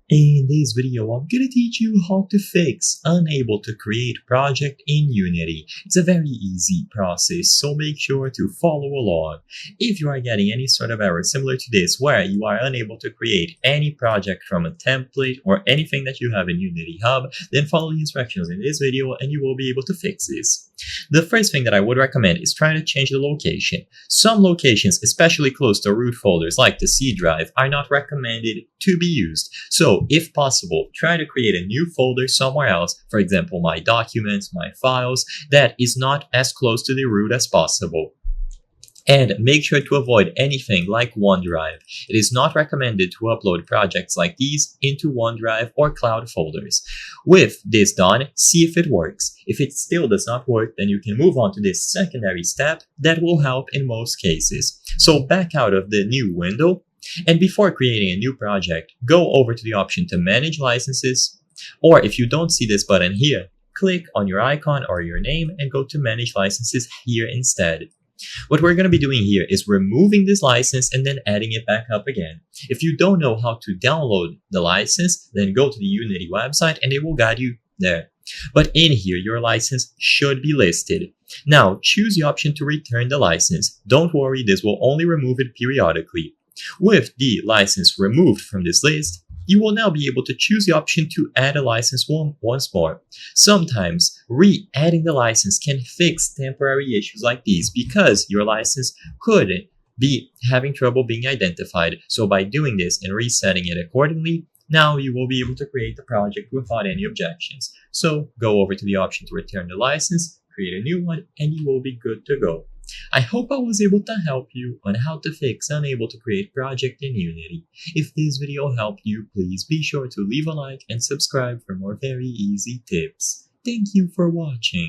In this video, I'm gonna teach you how to fix unable to create project in Unity. It's a very easy process, so make sure to follow along. If you are getting any sort of error similar to this, where you are unable to create any project from a template or anything that you have in Unity Hub, then follow the instructions in this video and you will be able to fix this. The first thing that I would recommend is trying to change the location. Some locations, especially close to root folders like the C drive, are not recommended to be used. So if possible, try to create a new folder somewhere else, for example, my documents, my files, that is not as close to the root as possible. And make sure to avoid anything like OneDrive. It is not recommended to upload projects like these into OneDrive or cloud folders. With this done, see if it works. If it still does not work, then you can move on to this secondary step that will help in most cases. So back out of the new window, and before creating a new project, go over to the option to manage licenses, or if you don't see this button here, click on your icon or your name and go to manage licenses here instead. What we're going to be doing here is removing this license and then adding it back up again. If you don't know how to download the license, then go to the Unity website and it will guide you there. But in here, your license should be listed. Now, choose the option to return the license. Don't worry, this will only remove it periodically. With the license removed from this list, you will now be able to choose the option to add a license once more. Sometimes, re-adding the license can fix temporary issues like these because your license could be having trouble being identified. So by doing this and resetting it accordingly, now you will be able to create the project without any objections. So go over to the option to return the license, create a new one, and you will be good to go. I hope I was able to help you on how to fix unable to create project in Unity. If this video helped you, please be sure to leave a like and subscribe for more very easy tips. Thank you for watching.